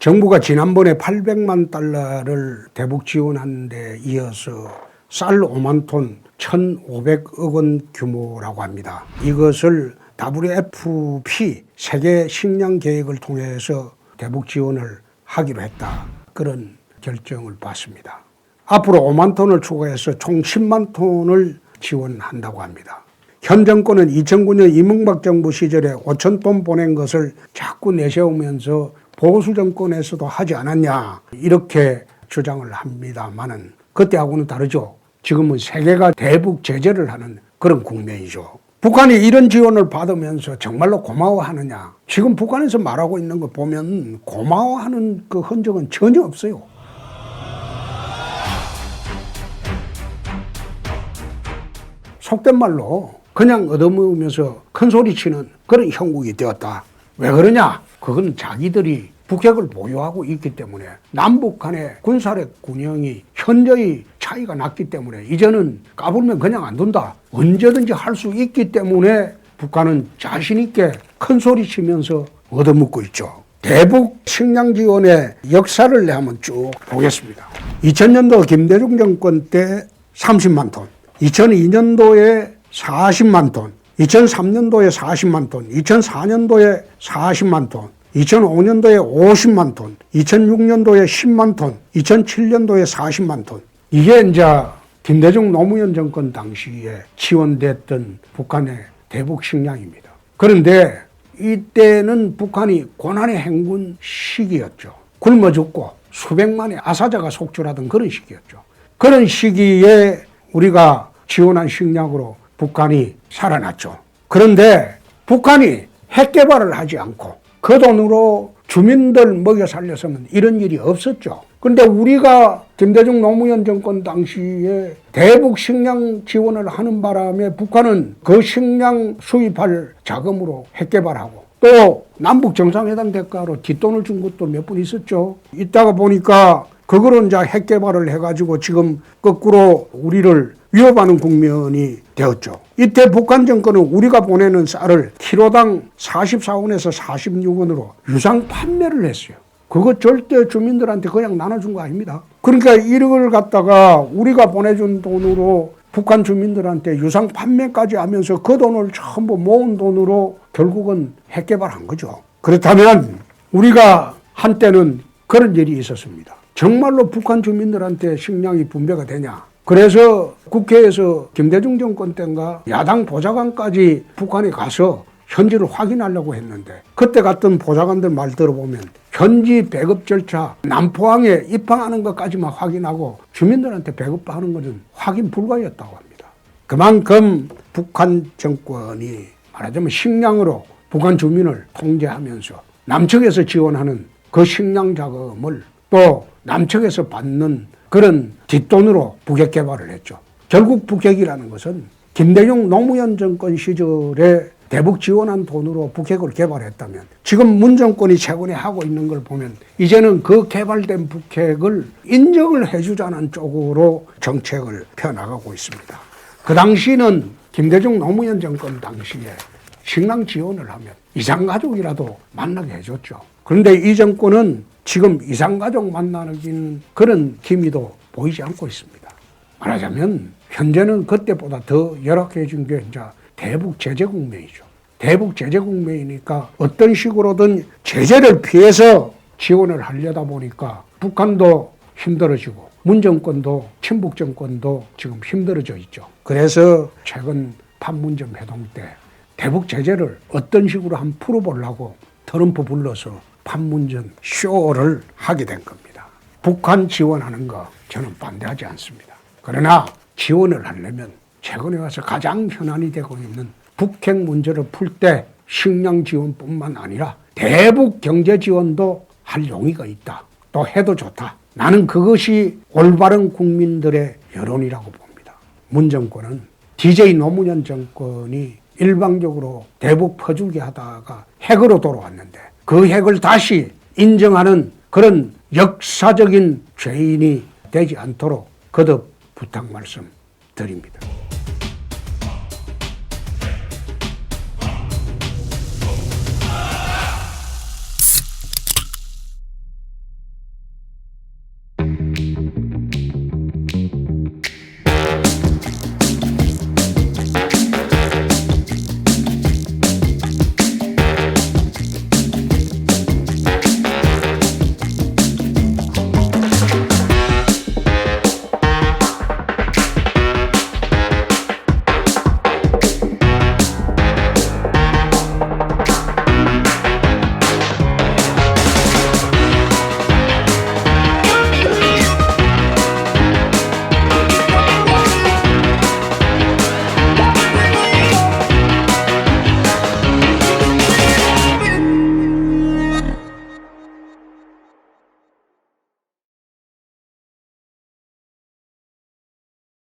정부가 지난번에 800만 달러를 대북 지원한 데 이어서 쌀 5만 톤 1,500억 원 규모라고 합니다. 이것을 WFP 세계 식량 계획을 통해서 대북 지원을 하기로 했다. 그런 결정을 받습니다. 앞으로 5만 톤을 추가해서 총 10만 톤을 지원한다고 합니다. 현 정권은 2009년 이명박 정부 시절에 5천 톤 보낸 것을 자꾸 내세우면서 보수 정권에서도 하지 않았냐 이렇게 주장을 합니다만은 그때하고는 다르죠. 지금은 세계가 대북 제재를 하는 그런 국면이죠. 북한이 이런 지원을 받으면서 정말로 고마워하느냐. 지금 북한에서 말하고 있는 거 보면 고마워하는 그 흔적은 전혀 없어요. 속된 말로 그냥 얻어먹으면서 큰소리치는 그런 형국이 되었다. 왜 그러냐? 그건 자기들이 북핵을 보유하고 있기 때문에 남북 간의 군사력 군형이 현저히 차이가 났기 때문에 이제는 까불면 그냥 안 둔다. 언제든지 할 수 있기 때문에 북한은 자신 있게 큰소리치면서 얻어먹고 있죠. 대북 식량 지원의 역사를 한번 쭉 보겠습니다. 2000년도 김대중 정권 때 30만 톤, 2002년도에 40만 톤, 2003년도에 40만 톤, 2004년도에 40만 톤, 2005년도에 50만 톤, 2006년도에 10만 톤, 2007년도에 40만 톤. 이게 이제 김대중 노무현 정권 당시에 지원됐던 북한의 대북 식량입니다. 그런데 이때는 북한이 고난의 행군 시기였죠. 굶어 죽고 수백만의 아사자가 속출하던 그런 시기였죠. 그런 시기에 우리가 지원한 식량으로 북한이 살아났죠. 그런데 북한이 핵 개발을 하지 않고 그 돈으로 주민들 먹여 살렸으면 이런 일이 없었죠. 그런데 우리가 김대중 노무현 정권 당시에 대북 식량 지원을 하는 바람에 북한은 그 식량 수입할 자금으로 핵 개발하고 또 남북 정상회담 대가로 뒷돈을 준 것도 몇 번 있었죠. 이따가 보니까 그거를 이제 핵 개발을 해가지고 지금 거꾸로 우리를 위협하는 국면이 되었죠. 이때 북한 정권은 우리가 보내는 쌀을 키로당 44원에서 46원으로 유상 판매를 했어요. 그거 절대 주민들한테 그냥 나눠준 거 아닙니다. 그러니까 이걸 갖다가 우리가 보내준 돈으로 북한 주민들한테 유상 판매까지 하면서 그 돈을 전부 모은 돈으로 결국은 핵 개발한 거죠. 그렇다면 우리가 한때는 그런 일이 있었습니다. 정말로 북한 주민들한테 식량이 분배가 되냐? 그래서 국회에서 김대중 정권 때인가 야당 보좌관까지 북한에 가서 현지를 확인하려고 했는데 그때 갔던 보좌관들 말 들어보면 현지 배급 절차 남포항에 입항하는 것까지만 확인하고 주민들한테 배급하는 것은 확인 불가였다고 합니다. 그만큼 북한 정권이 말하자면 식량으로 북한 주민을 통제하면서 남측에서 지원하는 그 식량 자금을 또 남측에서 받는 그런 뒷돈으로 북핵 개발을 했죠. 결국 북핵이라는 것은 김대중 노무현 정권 시절에 대북 지원한 돈으로 북핵을 개발했다면 지금 문 정권이 최근에 하고 있는 걸 보면 이제는 그 개발된 북핵을 인정을 해주자는 쪽으로 정책을 펴나가고 있습니다. 그 당시는 김대중 노무현 정권 당시에 식량 지원을 하면 이산가족이라도 만나게 해줬죠. 그런데 이 정권은 지금 이산가족 만나는 그런 기미도 보이지 않고 있습니다. 말하자면 현재는 그때보다 더 열악해진 게 이제 대북 제재 국면이죠. 대북 제재 국면이니까 어떤 식으로든 제재를 피해서 지원을 하려다 보니까 북한도 힘들어지고 문 정권도 친북 정권도 지금 힘들어져 있죠. 그래서 최근 판문점 회동 때 대북 제재를 어떤 식으로 한번 풀어보려고 트럼프 불러서 판문점 쇼를 하게 된 겁니다. 북한 지원하는 거 저는 반대하지 않습니다. 그러나 지원을 하려면 최근에 와서 가장 현안이 되고 있는 북핵 문제를 풀 때 식량 지원뿐만 아니라 대북 경제 지원도 할 용의가 있다. 또 해도 좋다. 나는 그것이 올바른 국민들의 여론이라고 봅니다. 문 정권은 DJ 노무현 정권이 일방적으로 대북 퍼주기 하다가 핵으로 돌아왔는데 그 핵을 다시 인정하는 그런 역사적인 죄인이 되지 않도록 거듭 부탁 말씀 드립니다.